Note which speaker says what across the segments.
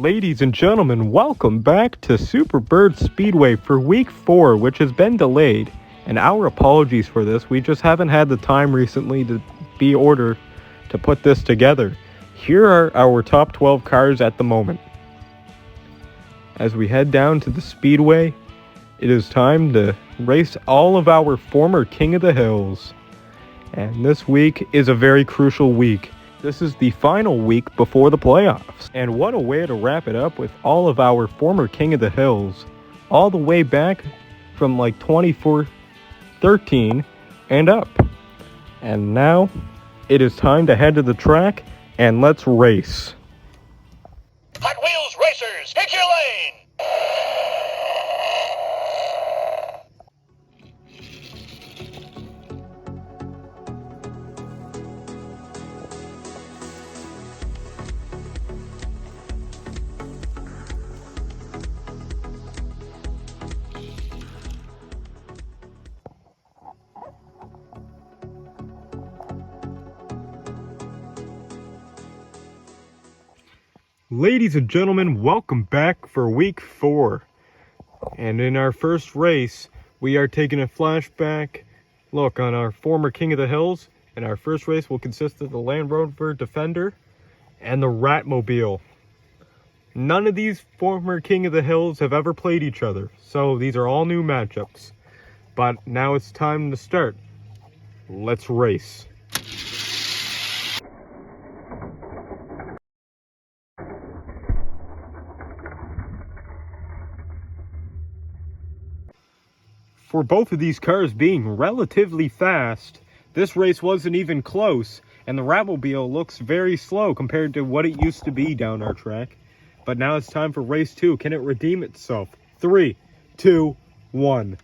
Speaker 1: Ladies and gentlemen, welcome back to Superbird Speedway for week 4, which has been delayed. And our apologies for this, we just haven't had the time recently to be ordered to put this together. Here are our top 12 cars at the moment. As we head down to the Speedway, it is time to race all of our former King of the Hills. And this week is a very crucial week. This is the final week before the playoffs. And what a way to wrap it up with all of our former King of the Hills. All the way back from like 2013 and up. And now it is time to head to the track and let's race.
Speaker 2: Hot Wheels racers, take your lane!
Speaker 1: Ladies and gentlemen, welcome back for week 4. And in our first race, we are taking a flashback look on our former King of the Hills. And our first race will consist of the Land Rover Defender and the Ratmobile. None of these former King of the Hills have ever played each other, so these are all new matchups. But now it's time to start. Let's race. For both of these cars being relatively fast, this race wasn't even close, and the Ratmobile looks very slow compared to what it used to be down our track. But now it's time for race 2. Can it redeem itself? 3, 2, 1.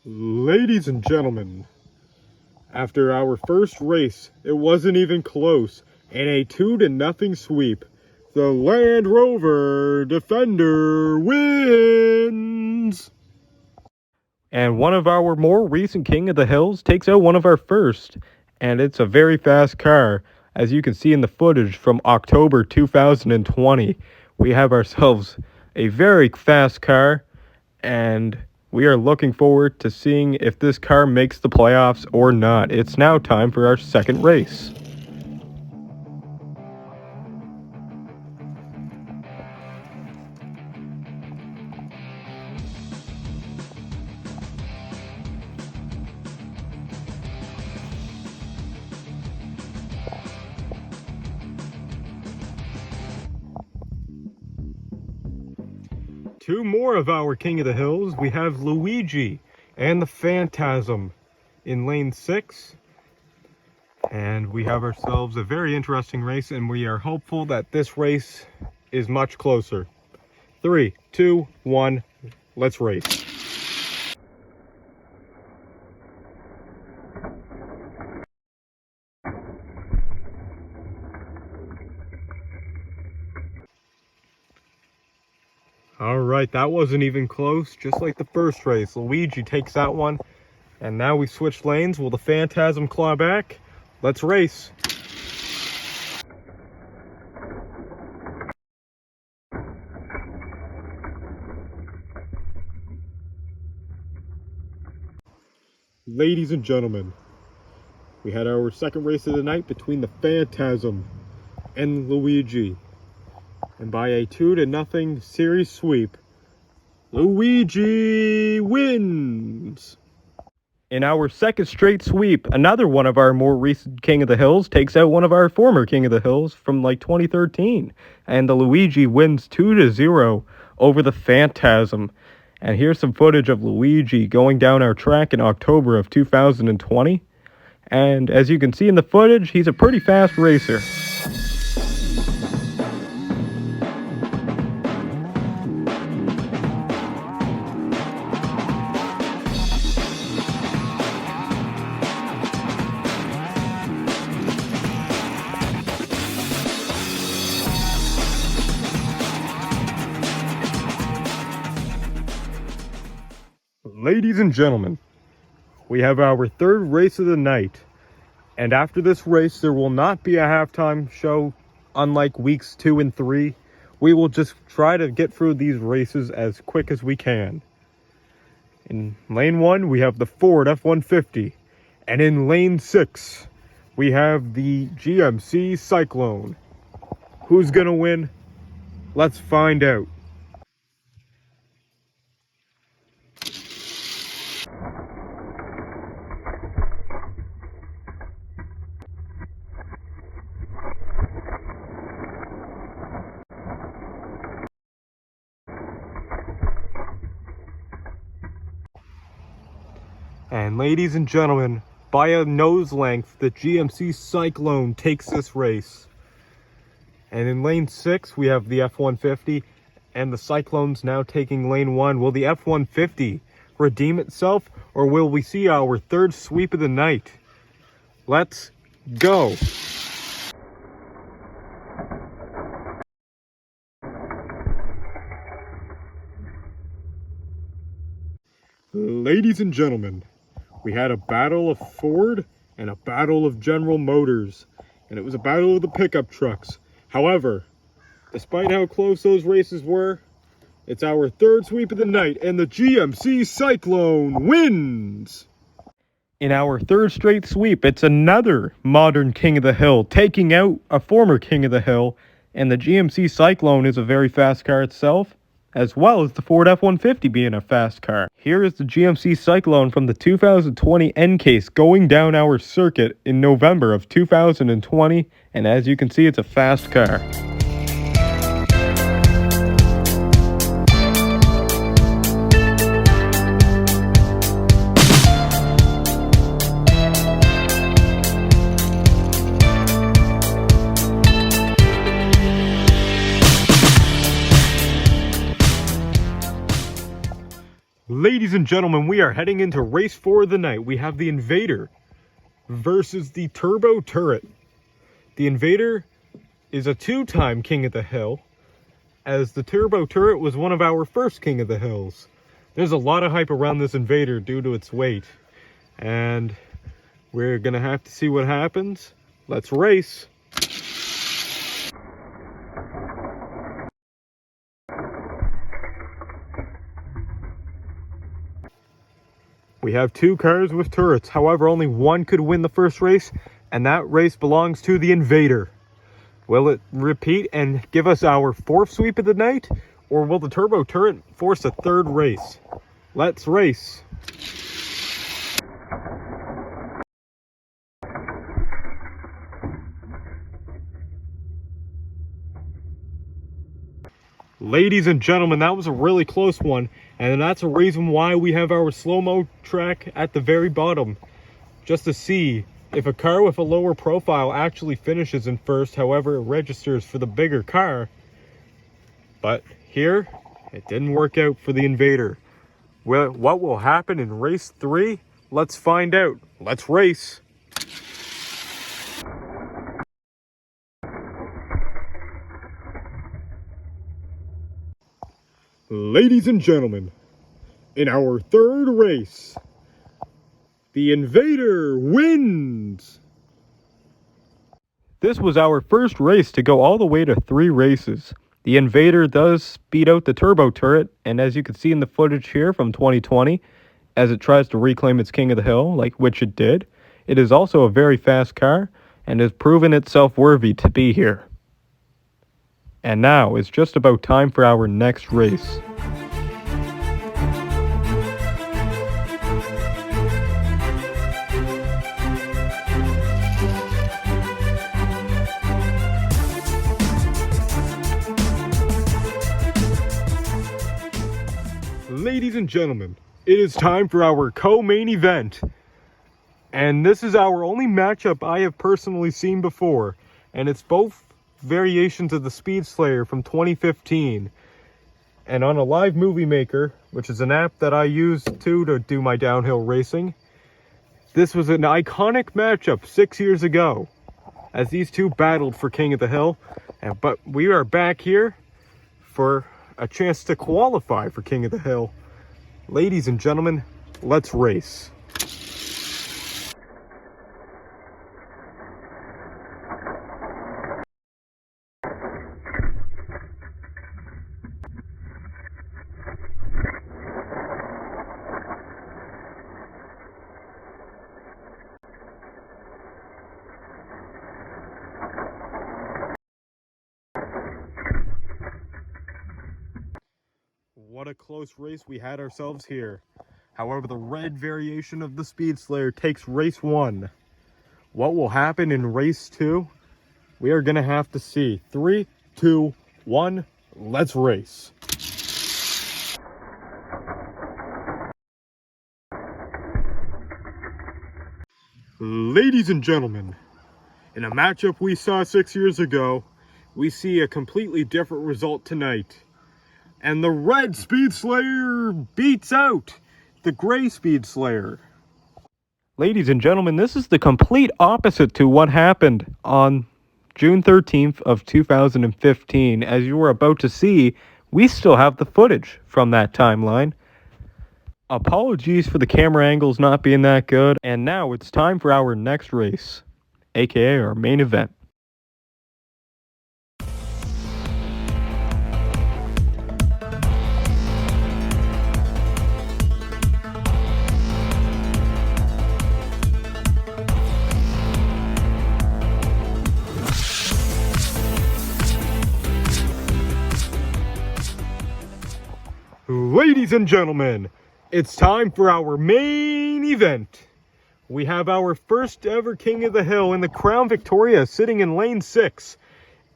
Speaker 1: Ladies and gentlemen, after our first race, it wasn't even close, and a 2-0 sweep. The Land Rover Defender wins! And one of our more recent King of the Hills takes out one of our first, and it's a very fast car. As you can see in the footage from October 2020, we have ourselves a very fast car, and we are looking forward to seeing if this car makes the playoffs or not. It's now time for our second race. Two more of our King of the Hills. We have Luigi and the Phantasm in lane 6. And we have ourselves a very interesting race, and we are hopeful that this race is much closer. 3, 2, 1, let's race. Alright, that wasn't even close, just like the first race. Luigi takes that one, and now we switch lanes. Will the Phantasm claw back? Let's race. Ladies and gentlemen, we had our second race of the night between the Phantasm and Luigi. And by a 2-0 series sweep, Luigi wins! In our second straight sweep, another one of our more recent King of the Hills takes out one of our former King of the Hills from like 2013. And the Luigi wins 2-0 over the Phantasm. And here's some footage of Luigi going down our track in October of 2020. And as you can see in the footage, he's a pretty fast racer. Ladies and gentlemen, we have our third race of the night. And after this race, there will not be a halftime show, unlike weeks 2 and 3. We will just try to get through these races as quick as we can. In lane 1, we have the Ford F-150. And in lane 6, we have the GMC Syclone. Who's gonna win? Let's find out. And ladies and gentlemen, by a nose length, the GMC Syclone takes this race. And in lane 6, we have the F-150, and the Cyclone's now taking lane 1. Will the F-150 redeem itself, or will we see our third sweep of the night? Let's go. Ladies and gentlemen, we had a battle of Ford and a battle of General Motors, and it was a battle of the pickup trucks. However, despite how close those races were, it's our third sweep of the night, and the GMC Syclone wins! In our third straight sweep, it's another modern King of the Hill, taking out a former King of the Hill, and the GMC Syclone is a very fast car itself, as well as the Ford F-150 being a fast car. Here is the GMC Syclone from the 2020 N case going down our circuit in November of 2020, and as you can see, it's a fast car. Ladies and gentlemen, we are heading into race 4 of the night. We have the Invader versus the Turbo Turret. The Invader is a 2-time King of the Hill, as the Turbo Turret was one of our first King of the Hills. There's a lot of hype around this Invader due to its weight, and we're gonna have to see what happens. Let's race. We have 2 cars with turrets. However, only one could win the first race, and that race belongs to the Invader. Will it repeat and give us our 4th sweep of the night, or will the Turbo Turret force a 3rd race? Let's race. Ladies and gentlemen, that was a really close one, and that's a reason why we have our slow-mo track at the very bottom, just to see if a car with a lower profile actually finishes in first. However, it registers for the bigger car. But here, it didn't work out for the Invader. Well, what will happen in race 3? Let's find out. Let's race. Ladies and gentlemen, in our 3rd race, the Invader wins! This was our first race to go all the way to 3 races. The Invader does speed out the Turbo Turret, and as you can see in the footage here from 2020, as it tries to reclaim its King of the Hill, which it did, it is also a very fast car, and has proven itself worthy to be here. And now it's just about time for our next race. Ladies and gentlemen, it is time for our co-main event. And this is our only matchup I have personally seen before, and it's both variations of the Speed Slayer from 2015. And on a live movie maker, which is an app that I use to do my downhill racing, this was an iconic matchup 6 years ago, as these two battled for King of the Hill. But we are back here for a chance to qualify for King of the Hill. Ladies and gentlemen, let's race. what a close race we had ourselves here. However, the red variation of the Speed Slayer takes race 1. What will happen in race 2? We are going to have to see. 3, 2, 1, let's race. Ladies and gentlemen, in a matchup we saw 6 years ago, we see a completely different result tonight. And the red Speed Slayer beats out the gray Speed Slayer. Ladies and gentlemen, this is the complete opposite to what happened on June 13th of 2015. As you were about to see, we still have the footage from that timeline. Apologies for the camera angles not being that good. And now it's time for our next race, aka our main event. Ladies and gentlemen, it's time for our main event. We have our first ever King of the Hill in the Crown Victoria sitting in lane 6.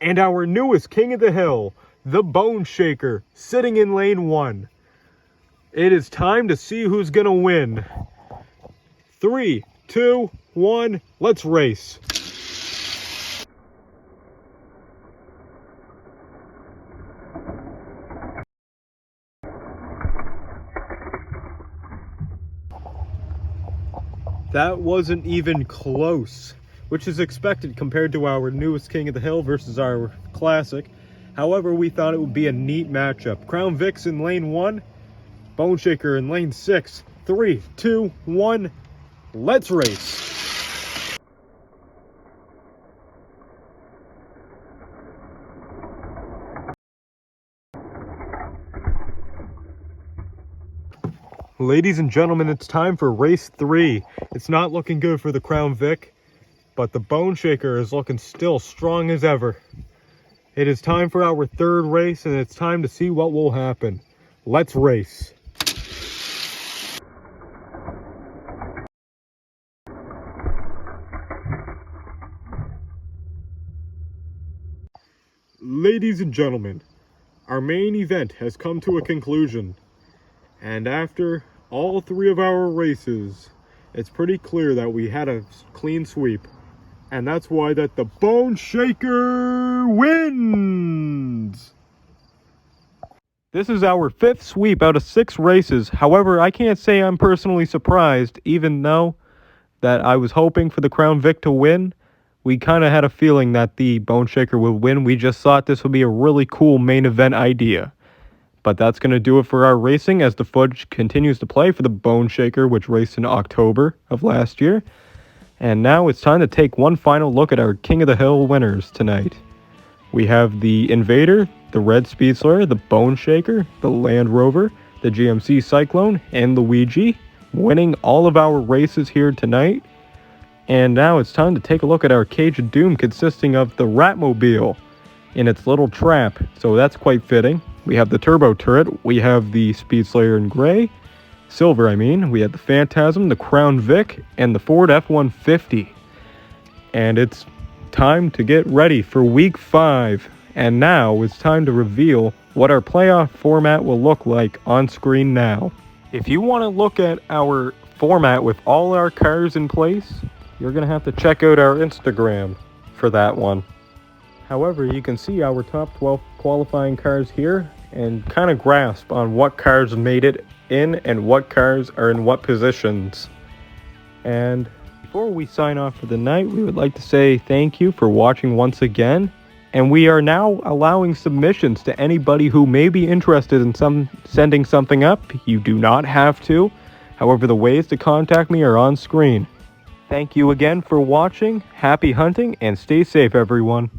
Speaker 1: And our newest King of the Hill, the Bone Shaker, sitting in lane 1. It is time to see who's gonna win. 3, 2, 1, let's race. That wasn't even close, which is expected compared to our newest King of the Hill versus our classic. However, we thought it would be a neat matchup. Crown Vic's in lane 1, Bone Shaker in lane 6. 3, 2, 1, let's race. Ladies and gentlemen, it's time for race 3. It's not looking good for the Crown Vic, but the Bone Shaker is looking still strong as ever. It is time for our third race, and it's time to see what will happen. Let's race. Ladies and gentlemen, our main event has come to a conclusion. And after all 3 of our races, it's pretty clear that we had a clean sweep. And that's why that the Bone Shaker wins! This is our 5th sweep out of 6 races. However, I can't say I'm personally surprised, even though that I was hoping for the Crown Vic to win. We kind of had a feeling that the Bone Shaker would win. We just thought this would be a really cool main event idea. But that's going to do it for our racing as the footage continues to play for the Bone Shaker, which raced in October of last year. And now it's time to take one final look at our King of the Hill winners tonight. We have the Invader, the Red Speed Slayer, the Bone Shaker, the Land Rover, the GMC Cyclone, and Luigi, winning all of our races here tonight. And now it's time to take a look at our Cage of Doom, consisting of the Ratmobile in its little trap, so that's quite fitting. We have the turbo turret, we have the Speed Slayer in gray, silver I mean, we have the Phantasm, the Crown Vic, and the Ford F-150. And it's time to get ready for week 5. And now it's time to reveal what our playoff format will look like on screen now. If you want to look at our format with all our cars in place, you're going to have to check out our Instagram for that one. However, you can see our top 12 qualifying cars here and kind of grasp on what cars made it in and what cars are in what positions. And before we sign off for the night, we would like to say thank you for watching once again. And we are now allowing submissions to anybody who may be interested in sending something up. You do not have to. However, the ways to contact me are on screen. Thank you again for watching. Happy hunting and stay safe, everyone.